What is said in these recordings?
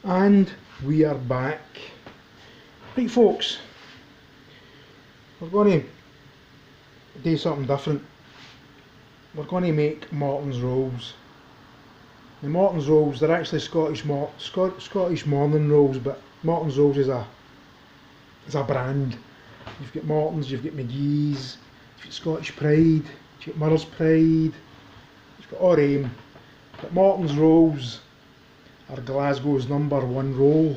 And we are back. Right folks, we're going to do something different. We're going to make Morton's rolls. The Morton's rolls, they're actually Scottish morning rolls, but Morton's rolls is a brand. You've got Morton's, you've got McGee's, you've got Scottish Pride, you've got Mother's Pride, you've got all them. But Morton's rolls are Glasgow's #1 roll.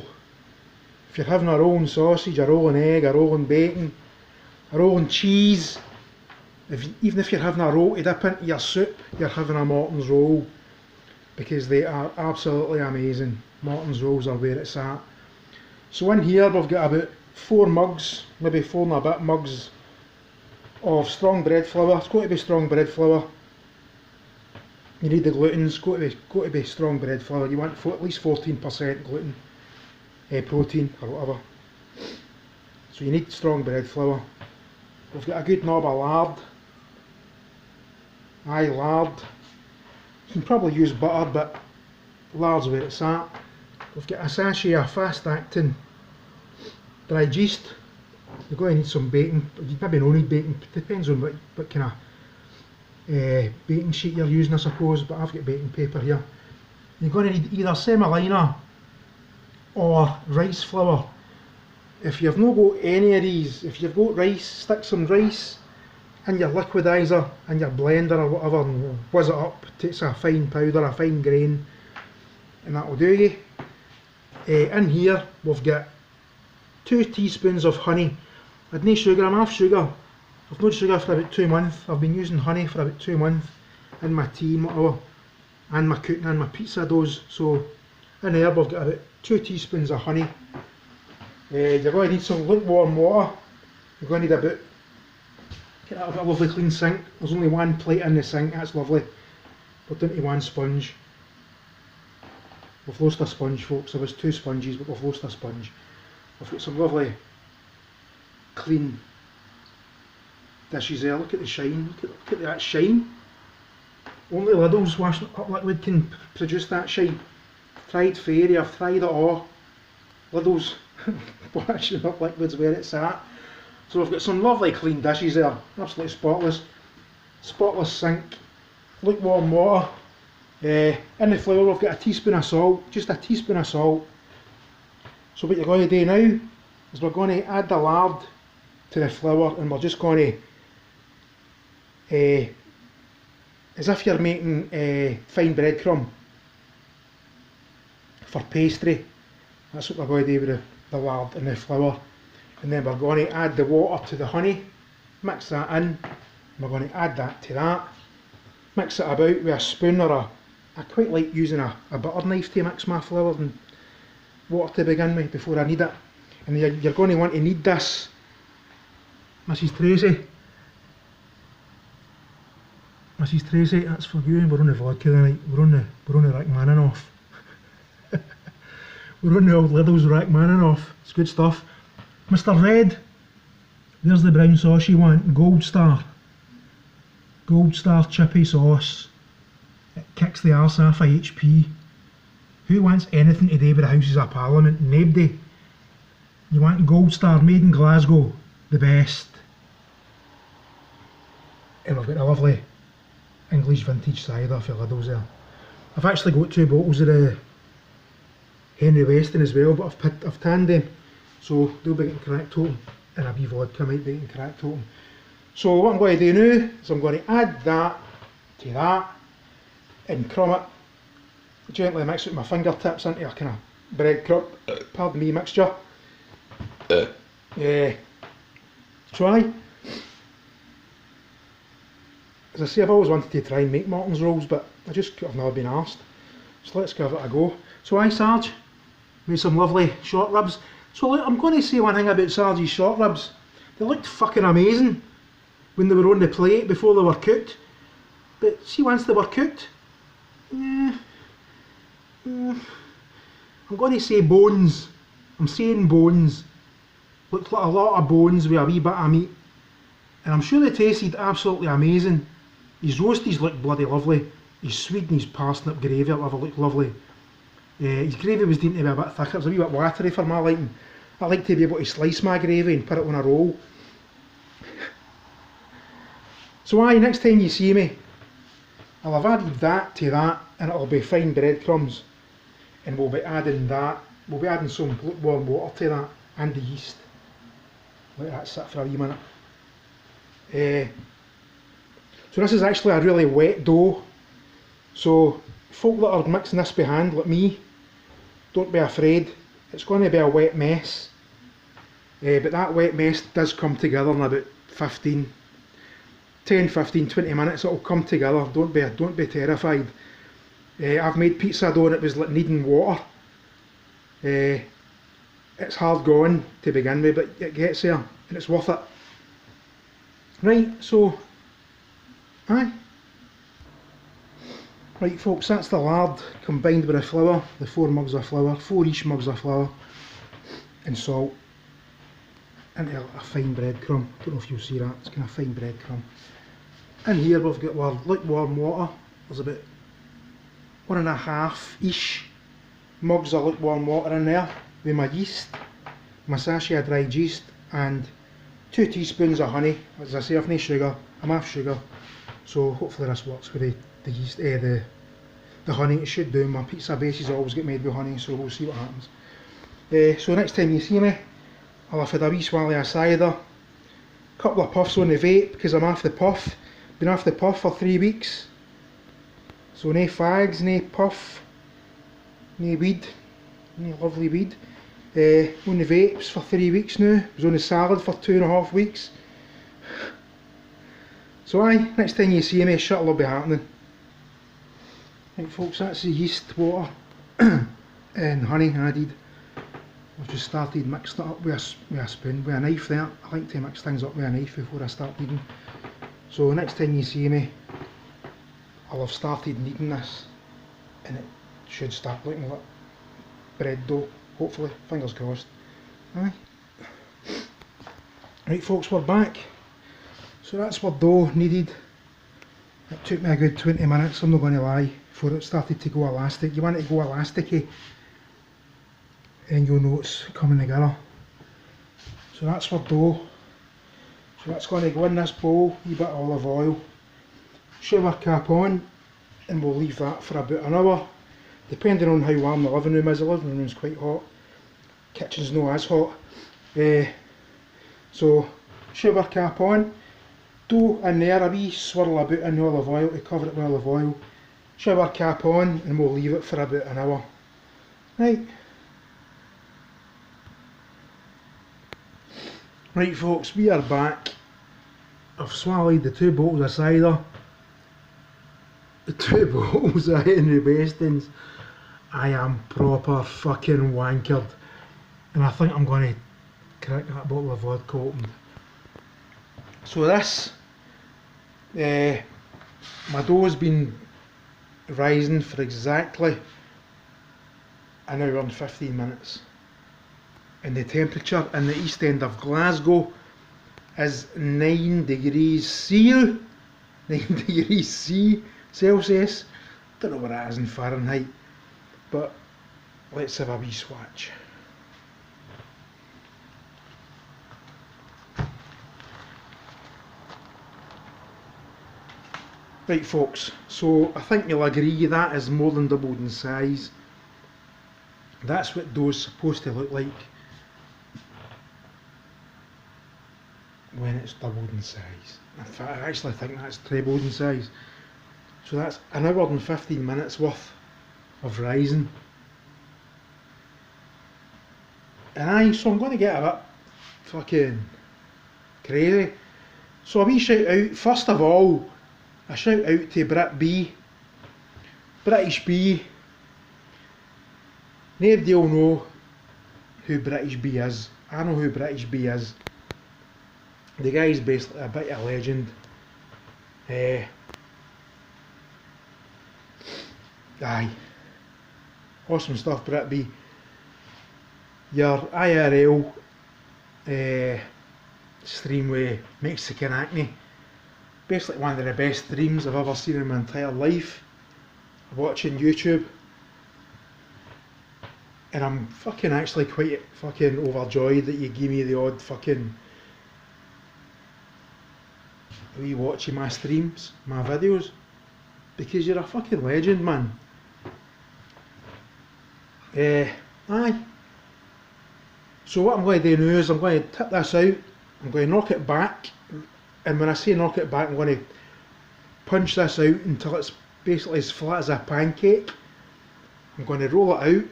If you're having a rolling sausage, a rolling egg, a rolling bacon, a rolling cheese, even if you're having a roll to dip into your soup, you're having a Morton's roll, because they are absolutely amazing. Morton's rolls are where it's at. So in here we've got about 4 mugs, maybe 4 and a bit mugs of strong bread flour. It's got to be strong bread flour. You need the gluten, it's got to be strong bread flour. You want at least 14% gluten, protein or whatever. So you need strong bread flour. We've got a good knob of lard. Lard. You can probably use butter, but lard's where it's at. We've got a sachet of fast acting dried yeast. You're going to need some baking. You maybe don't need baking, depends on what kind of baking sheet you're using, I suppose, but I've got baking paper here. You're going to need either semolina or rice flour. If you've not got any of these, if you've got rice, stick some rice in your liquidizer, in your blender or whatever, and whiz it up. It takes a fine powder, a fine grain, and that will do you. In here we've got 2 teaspoons of honey. I'd no sugar, I'm off sugar. I've not sugar for about 2 months. I've been using honey for about 2 months in my tea and whatever, and my cooking and my pizza doughs. So in there we've got about 2 teaspoons of honey. You're going to need some lukewarm water. You're going to need about, get out of a lovely clean sink. There's only 1 plate in the sink, that's lovely. We're down to 1 sponge. We've lost a sponge folks, there was 2 sponges but we've lost a sponge. We've got some lovely clean dishes there. Look at the shine, look at that shine. Only Lidl's washing up liquid can produce that shine. I've tried Fairy, I've tried it all. Lidl's washing up liquid's where it's at. So we've got some lovely clean dishes there, absolutely spotless. Spotless sink, lukewarm water. In the flour we've got a teaspoon of salt, just a teaspoon of salt. So what you're going to do now is we're going to add the lard to the flour, and we're just going to, as if you're making fine breadcrumb for pastry, that's what we're going to do with the lard and the flour. And then we're going to add the water to the honey, mix that in, we're going to add that to that, mix it about with a spoon or I quite like using a butter knife to mix my flour and water to begin with before I knead it. And you're going to want to knead this, Mrs Tracy. Mrs Tracy, that's for you. We're on the vodka tonight. We're on the Rachmaninoff. We're on the old Lidl's Rachmaninoff. It's good stuff. Mr Red, there's the brown sauce you want. Gold Star. Gold Star chippy sauce. It kicks the arse off of HP. Who wants anything to do with the Houses of Parliament? Nobody. You want Gold Star, made in Glasgow, the best. And we've got a lovely English vintage cider for Lidl's there. I've actually got 2 bottles of the Henry Weston as well, but I've tanned them, so they'll be getting cracked open, and a wee vodka might be getting cracked open. So what I'm going to do now is I'm going to add that to that and crumb it, gently mix it with my fingertips into a kind of breadcrumb, pardon me, mixture. Try. As I say, I've always wanted to try and make Morton's rolls, but I've never been asked. So let's give it a go. So Sarge, made some lovely short ribs. So look, I'm going to say one thing about Sarge's short ribs. They looked fucking amazing when they were on the plate before they were cooked. But see, once they were cooked, I'm going to say bones. I'm saying bones. Looked like a lot of bones with a wee bit of meat. And I'm sure they tasted absolutely amazing. His roasties looked bloody lovely. His sweet and his parsnip gravy or whatever looked lovely. His gravy was deemed to be a bit thicker, it was a wee bit watery for my liking. I like to be able to slice my gravy and put it on a roll. So aye, next time you see me, I'll have added that to that and it'll be fine breadcrumbs. And we'll be adding some lukewarm water to that and the yeast. Let that sit for a wee minute. So this is actually a really wet dough. So folk that are mixing this by hand like me, don't be afraid. It's going to be a wet mess. But that wet mess does come together in about 10, 15, 20 minutes. It'll come together. Don't be terrified. I've made pizza dough and it was like needing water. It's hard going to begin with, but it gets there and it's worth it. Right, so aye. Right folks, that's the lard combined with the flour, the 4 mugs of flour, 4-ish mugs of flour and salt into a fine breadcrumb. Don't know if you'll see that, it's kind of fine breadcrumb. In here we've got our lukewarm water. There's about 1.5-ish mugs of lukewarm water in there with my yeast, my sachet of dried yeast and 2 teaspoons of honey. As I say, I've no sugar, I'm off sugar, so hopefully this works with the yeast, the honey. It should do. My pizza bases always get made with honey, so we'll see what happens. So next time you see me, I'll have had a wee swally of cider, couple of puffs on the vape because I'm off the puff. Been off the puff for 3 weeks. So no fags, no puff, no weed, no lovely weed. On the vapes for 3 weeks now. Was on the salad for 2.5 weeks. So aye, next time you see me, shit'll be happening. Right folks, that's the yeast, water and honey added. I've just started mixing it up with a spoon, with a knife there. I like to mix things up with a knife before I start kneading. So next time you see me, I'll have started kneading this and it should start looking like bread dough, hopefully, fingers crossed. Aye. Right folks, we're back. So that's what dough needed. It took me a good 20 minutes, I'm not going to lie, before it started to go elastic. You want it to go elasticy and you'll know it's coming together. So that's for dough. So that's going to go in this bowl, a wee bit of olive oil, shower cap on, and we'll leave that for about an hour, depending on how warm the living room is. The living room's quite hot, kitchen's not as hot. So shower cap on, dough in there, a wee swirl about in the olive oil to cover it with olive oil, shower cap on, and we'll leave it for about an hour. Right. Right folks, we are back. I've swallowed the 2 bottles of cider, the 2 bottles of Henry Bestons. I am proper fucking wankered. And I think I'm going to crack that bottle of vodka open. So this, my dough's been rising for exactly an hour and 15 minutes. And the temperature in the east end of Glasgow is 9 degrees C. 9 degrees C Celsius. Don't know what that is in Fahrenheit, but let's have a wee swatch. Right folks, so I think you'll agree that is more than doubled in size. That's what dough's supposed to look like when it's doubled in size. In fact, I actually think that's trebled in size. So that's an hour and 15 minutes worth of rising. And aye, so I'm going to get a bit fucking crazy. So a wee shout out, first of all, a shout out to Brit B, British B. Nobody will know who British B is. I know who British B is. The guy's basically a bit of a legend. Aye. Awesome stuff, Brit B. Your IRL stream with Mexican Acne. Basically one of the best streams I've ever seen in my entire life. Watching YouTube. and I'm fucking actually quite fucking overjoyed that you give me the odd fucking re-watching my streams, my videos, because you're a fucking legend, man. Aye. So what I'm going to do now is I'm going to tip this out, I'm going to knock it back, and when I say knock it back, I'm going to punch this out until it's basically as flat as a pancake. I'm going to roll it out,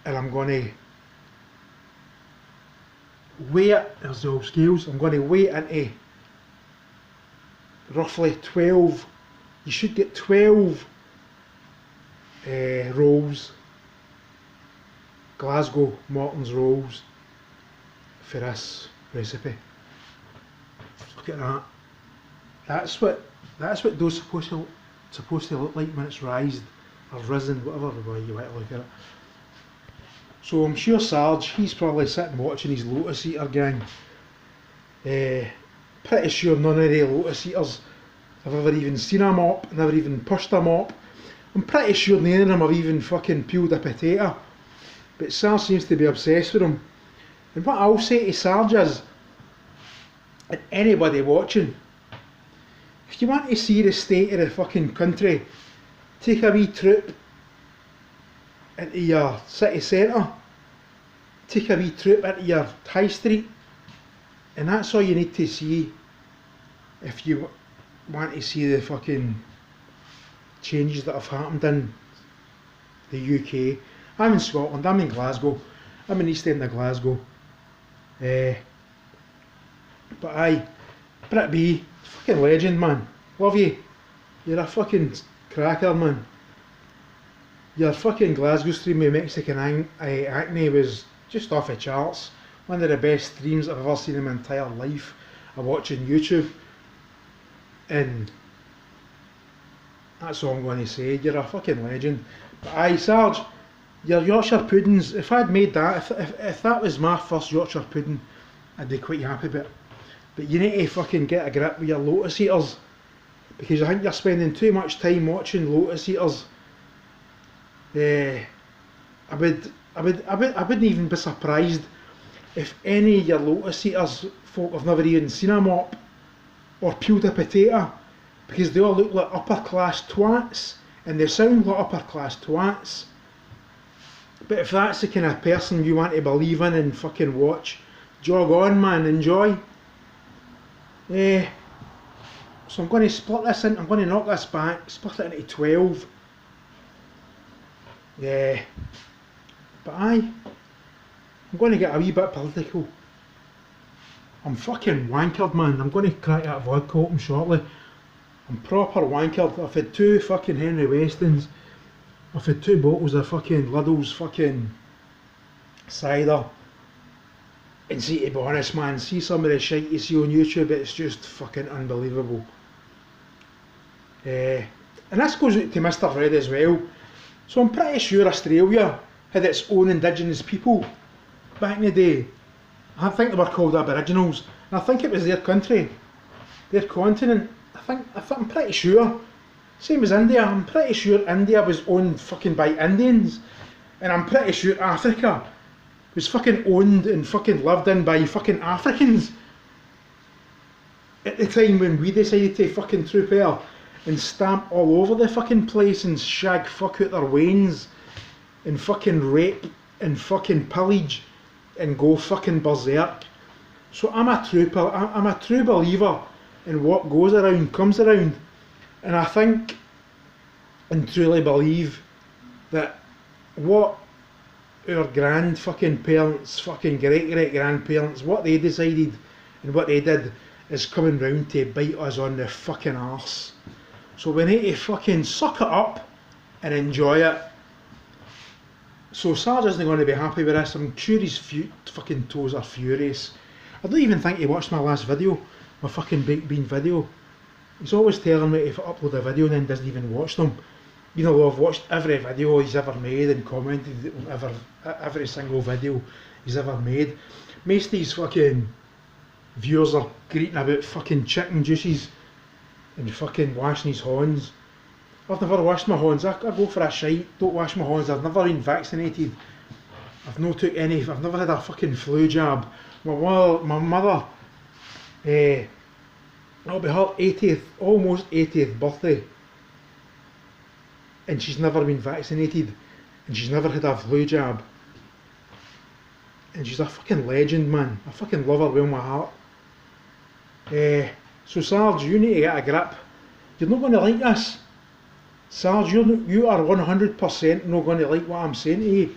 and I'm going to weigh it, there's the old scales, I'm going to weigh it into roughly 12, you should get 12 rolls, Glasgow Morton's rolls for this recipe. Look at that. That's what dough's supposed to look like when it's rised or risen, whatever way you want to look at it. So I'm sure Sarge, he's probably sitting watching his Lotus Eater gang. Pretty sure none of the Lotus Eaters have ever even seen a mop, never even pushed a mop. I'm pretty sure none of them have even fucking peeled a potato. But Sarge seems to be obsessed with them. And what I'll say to Sarge is, and anybody watching, if you want to see the state of the fucking country, take a wee trip into your city centre, take a wee trip into your high street, and that's all you need to see if you want to see the fucking changes that have happened in the UK. I'm in Scotland, I'm in Glasgow, I'm in East End of Glasgow. But aye, Brit B, fucking legend, man. Love you. You're a fucking cracker, man. Your fucking Glasgow stream with Mexican acne was just off the charts. One of the best streams I've ever seen in my entire life. I watch on YouTube. And that's all I'm going to say. You're a fucking legend. But aye, Sarge, your Yorkshire puddings, if I'd made that, if that was my first Yorkshire pudding, I'd be quite happy with it. But you need to fucking get a grip with your Lotus Eaters, because I think you're spending too much time watching Lotus Eaters. I wouldn't even be surprised if any of your Lotus Eaters folk have never even seen a mop or peeled a potato, because they all look like upper class twats and they sound like upper class twats. But if that's the kind of person you want to believe in and fucking watch, jog on, man, enjoy. So I'm going to split this in, I'm going to knock this back, split it into 12. But aye, I'm going to get a wee bit political. I'm fucking wankered, man. I'm going to crack that vodka open shortly. I'm proper wankered. I've had 2 fucking Henry Westons. I've had 2 bottles of fucking Lidl's fucking cider. And see, to be honest, man, see some of the shit you see on YouTube, it's just fucking unbelievable. And this goes out to Mr. Red as well. So I'm pretty sure Australia had its own indigenous people back in the day. I think they were called Aboriginals, and I think it was their country, their continent. I'm pretty sure. Same as India, I'm pretty sure India was owned fucking by Indians, and I'm pretty sure Africa was fucking owned and fucking lived in by fucking Africans. At the time when we decided to fucking troop out and stamp all over the fucking place and shag fuck out their wains and fucking rape and fucking pillage and go fucking berserk. So I'm a true believer in what goes around comes around, and I think and truly believe that what our grand fucking parents, fucking great grandparents, what they decided and what they did is coming round to bite us on the fucking arse. So we need to fucking suck it up and enjoy it. So Sarge isn't going to be happy with this. I'm sure his fucking toes are furious. I don't even think he watched my last video, my fucking baked bean video. He's always telling me to upload a video and then doesn't even watch them. You know, I've watched every video he's ever made and commented on every single video he's ever made. Most of these fucking viewers are greeting about fucking chicken juices and fucking washing his horns. I've never washed my hands. I go for a shite, don't wash my hands. I've never been vaccinated. I've no took any, I've never had a fucking flu jab. My mother, it'll be her 80th, almost 80th birthday. And she's never been vaccinated. And she's never had a flu jab. And she's a fucking legend, man. I fucking love her with my heart. So Sarge, you need to get a grip. You're not going to like this. Sarge, you are 100% not going to like what I'm saying to you.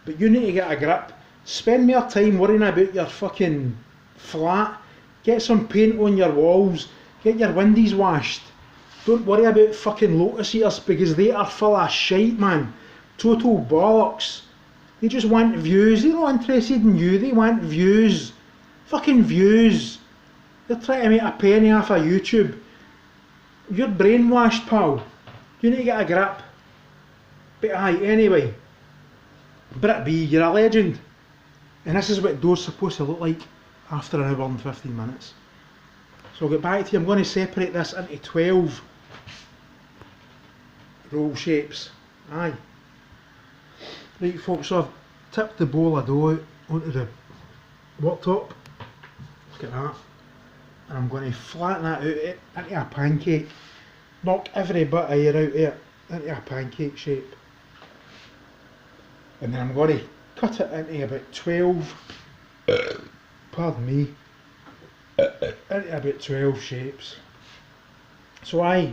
But you need to get a grip. Spend more time worrying about your fucking flat. Get some paint on your walls. Get your windows washed. Don't worry about fucking lotus eaters because they are full of shite, man. Total bollocks. They just want views. They're not interested in you. They want views. Fucking views. They're trying to make a penny off of YouTube. You're brainwashed, pal. You need to get a grip. But aye, anyway. Brit B, you're a legend. And this is what door's supposed to look like after an hour and 15 minutes. So I'll get back to you. I'm going to separate this into 12 roll shapes. Aye. Right folks, so I've tipped the bowl of dough out onto the worktop. Look at that. And I'm going to flatten that out into a pancake. Knock every bit of air out of it into a pancake shape. And then I'm going to cut it into about 12, pardon me, into about 12 shapes. So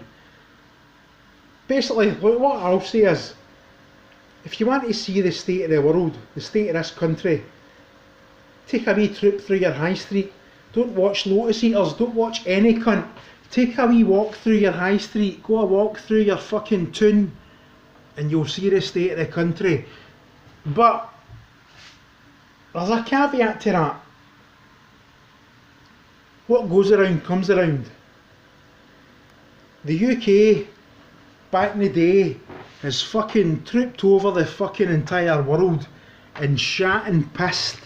basically what I'll say is, if you want to see the state of the world, the state of this country, take a wee trip through your high street. Don't watch lotus eaters, don't watch any cunt. Take a wee walk through your high street, go a walk through your fucking town, and you'll see the state of the country. But there's a caveat to that. What goes around comes around. The UK, back in the day, has fucking trooped over the fucking entire world and shat and pissed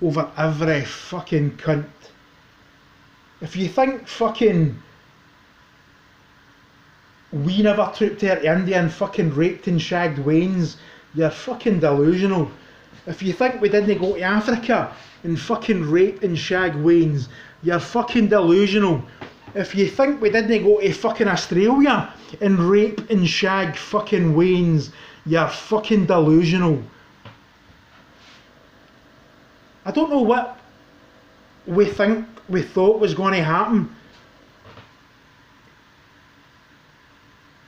over every fucking cunt. If you think fucking we never trooped there to India and fucking raped and shagged Waynes, you're fucking delusional. If you think we didn't go to Africa and fucking rape and shag Waynes, you're fucking delusional. If you think we didn't go to fucking Australia and rape and shag fucking Waynes, you're fucking delusional. I don't know what we thought was going to happen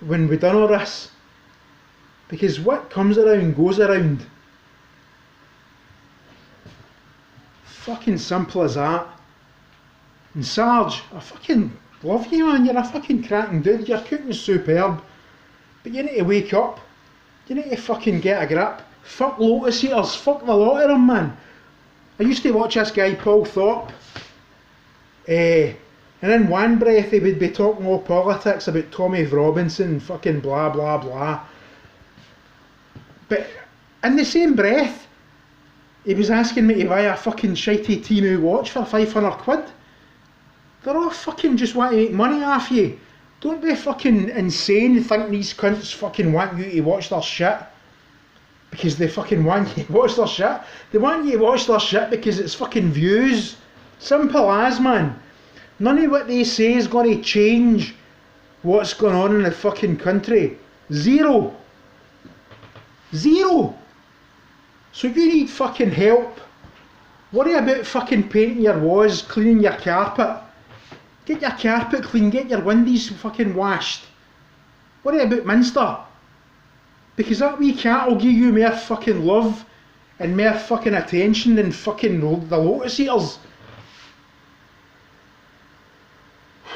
when we done all this. Because what comes around goes around. Fucking simple as that. And Sarge, I fucking love you, man. You're a fucking cracking dude. Your cooking's superb. But you need to wake up. You need to fucking get a grip. Fuck lotus eaters. Fuck the lot of them, man. I used to watch this guy, Paul Thorpe. And in one breath he would be talking all politics about Tommy Robinson and fucking blah blah blah. But in the same breath, he was asking me to buy a fucking shitey Temu watch for 500 quid. They're all fucking just want to make money off you. Don't be fucking insane thinking these cunts fucking want you to watch their shit because they fucking want you to watch their shit. They want you to watch their shit because it's fucking views. Simple as, man. None of what they say is going to change what's going on in the fucking country. Zero. Zero. So you need fucking help. Worry about fucking painting your walls, cleaning your carpet. Get your carpet clean, get your windows fucking washed. Worry about Minster. Because that wee cat will give you more fucking love and more fucking attention than fucking the lotus eaters.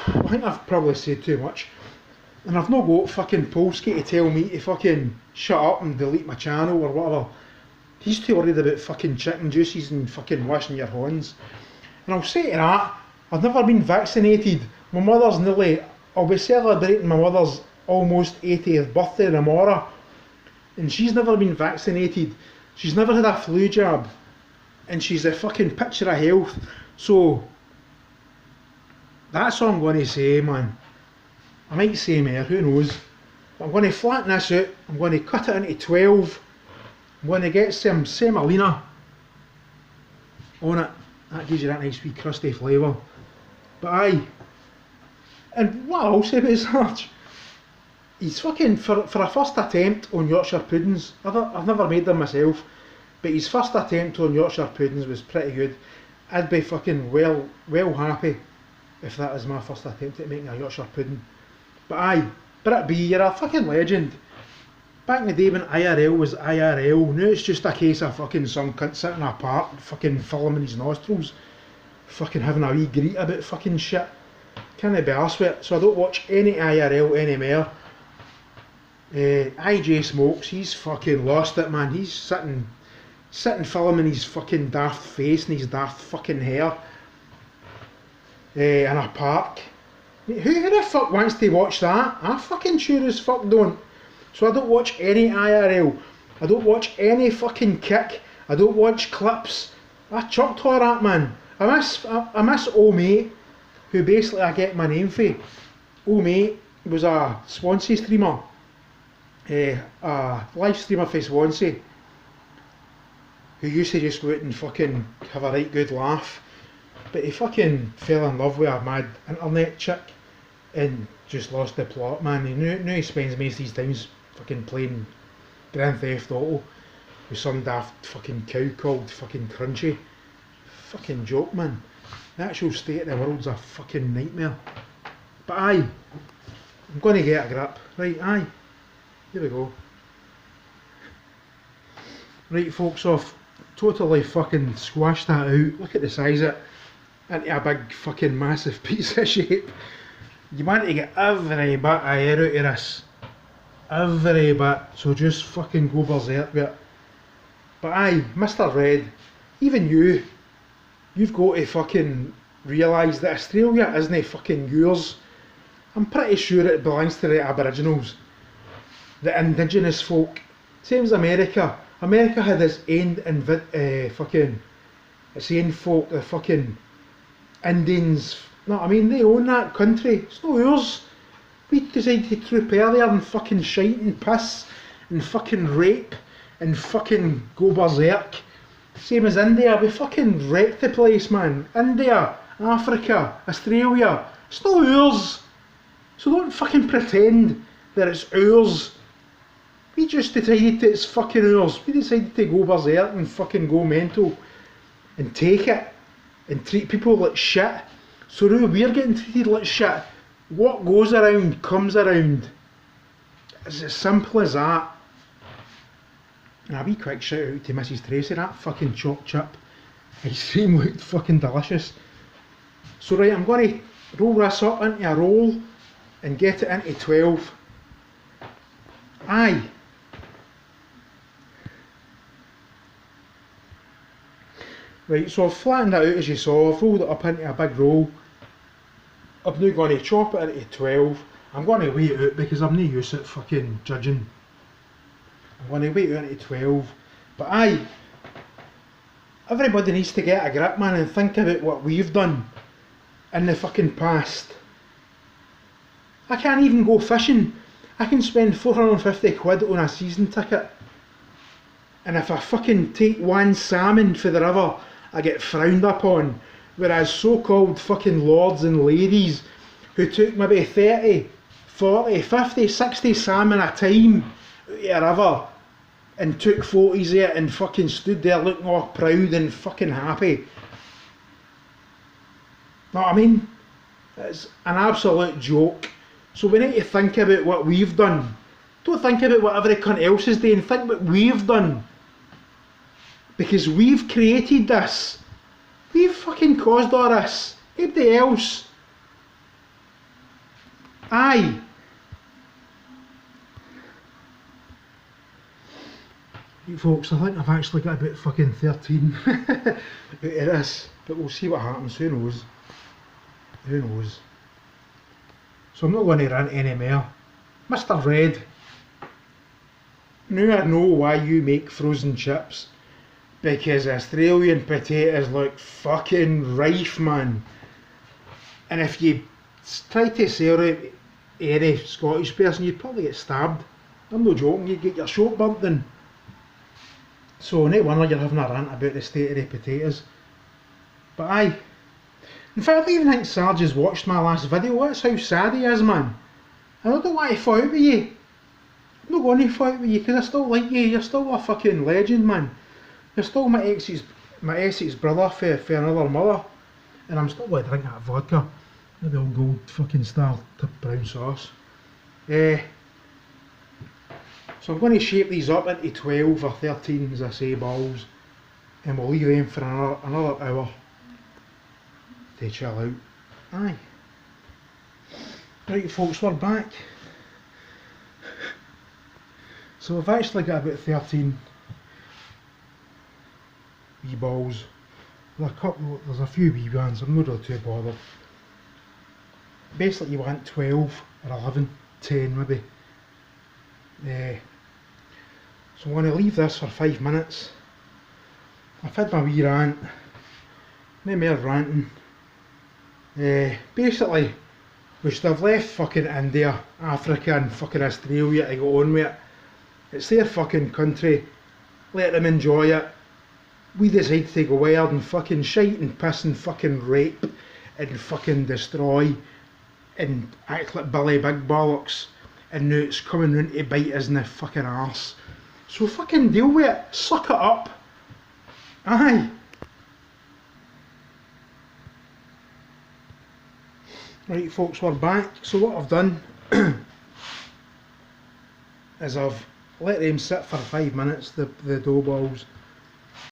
I think I've probably said too much. And I've not got fucking Polsky to tell me to fucking shut up and delete my channel or whatever. He's too worried about fucking chicken juices and fucking washing your hands. And I'll say to that, I've never been vaccinated. My mother's I'll be celebrating my mother's almost 80th birthday tomorrow. And she's never been vaccinated. She's never had a flu jab. And she's a fucking picture of health. So, that's all I'm going to say, man. I might say more, who knows. I'm going to flatten this out, I'm going to cut it into 12, I'm going to get some semolina on it. That gives you that nice wee crusty flavour. But aye, and what I'll say about Sarge, he's fucking, for a first attempt on Yorkshire puddings, I've never made them myself, but his first attempt on Yorkshire puddings was pretty good. I'd be fucking well happy if that was my first attempt at making a Yorkshire pudding. But aye, Brit B, you're a fucking legend. Back in the day when IRL was IRL, now it's just a case of fucking some cunt sitting in a park, fucking filming his nostrils, fucking having a wee greet about fucking shit. Can't be arsed with it, so I don't watch any IRL anymore. IJ Smokes, he's fucking lost it, man. He's sitting filming his fucking daft face and his daft fucking hair in a park. Who the fuck wants to watch that? I fucking sure as fuck don't. So I don't watch any IRL. I don't watch any fucking Kick. I don't watch clips. I chucked all that, man. I miss old mate, who basically I get my name for. Old mate was a Swansea streamer. A live streamer for Swansea, who used to just go out and fucking have a right good laugh, but he fucking fell in love with a mad internet chick and just lost the plot, man. Now he spends most of his times fucking playing Grand Theft Auto with some daft fucking cow called fucking Crunchy. Fucking joke, man. The actual state of the world's a fucking nightmare. But aye, I'm gonna get a grip. Right, aye. Here we go. Right folks, I've totally fucking squashed that out. Look at the size of it. Into a big fucking massive piece of shape. You want to get every bit of air out of this. Every bit. So just fucking go berserk with it. But aye, Mr. Red, even you've got to fucking realise that Australia isn't fucking yours. I'm pretty sure it belongs to the Aboriginals, the indigenous folk. Same as America. America had its own fucking, its own folk, the fucking Indians. No, I mean, they own that country. It's not ours. We decided to troop earlier and fucking shite and piss and fucking rape and fucking go berserk. Same as India, we fucking wrecked the place, man. India, Africa, Australia, it's not ours. So don't fucking pretend that it's ours. We just decided that it's fucking ours. We decided to go berserk and fucking go mental and take it and treat people like shit. So now we're getting treated like shit. What goes around comes around. It's as simple as that. And a wee quick shout out to Mrs. Tracy, that fucking chopped chip ice cream looked fucking delicious. So right, I'm going to roll this up into a roll and get it into 12. Aye. Right, so I've flattened it out as you saw, I've rolled it up into a big roll. I'm now going to chop it into 12. I'm going to weigh it out because I'm not used to fucking judging. I'm going to weigh it out into 12. But aye, everybody needs to get a grip, man, and think about what we've done in the fucking past. I can't even go fishing. I can spend 450 quid on a season ticket, and if I fucking take one salmon for the river, I get frowned upon. Whereas so-called fucking lords and ladies who took maybe 30, 40, 50, 60 salmon a time out of a river and took photos of it and fucking stood there looking all proud and fucking happy. Know what I mean? It's an absolute joke. So we need to think about what we've done. Don't think about what every cunt else is doing, think what we've done. Because we've created this. We've fucking caused all this. Nobody else. Aye. Right, folks, I think I've actually got about fucking 13 out of this. But we'll see what happens, who knows. Who knows. So I'm not going to rant any more. Mr. Red, now I know why you make frozen chips. Because Australian potatoes look fucking rife, man. And if you try to sell it airy Scottish person, you'd probably get stabbed. I'm no joking, you'd get your short burnt in. So no wonder you're having a rant about the state of the potatoes. But aye. In fact, I don't even think Sarge has watched my last video. That's how sad he is, man. And I don't want to fight with you. I'm not going to fight with you because I still like you. You're still a fucking legend, man. You're still my ex's brother for another mother. And I'm still going to drink that vodka. The old gold fucking star brown sauce. So I'm going to shape these up into 12 or 13, as I say, balls. And we'll leave them for another hour to chill out. Aye. Right folks, we're back. So I've actually got about 13 wee balls. There's a few wee ones, I'm not really too bothered. Basically you want 12 or 11, 10 maybe. So I'm going to leave this for 5 minutes. I've had my wee rant, no more ranting. Basically we should have left fucking India, Africa and fucking Australia to go on with it. It's their fucking country, let them enjoy it. We decide to go wild and fucking shite and piss and fucking rape and fucking destroy and act like Billy Big Bollocks, and now it's coming round to bite us in the fucking arse. So fucking deal with it, suck it up. Aye. Right folks, we're back. So what I've done is I've let them sit for 5 minutes, the dough balls.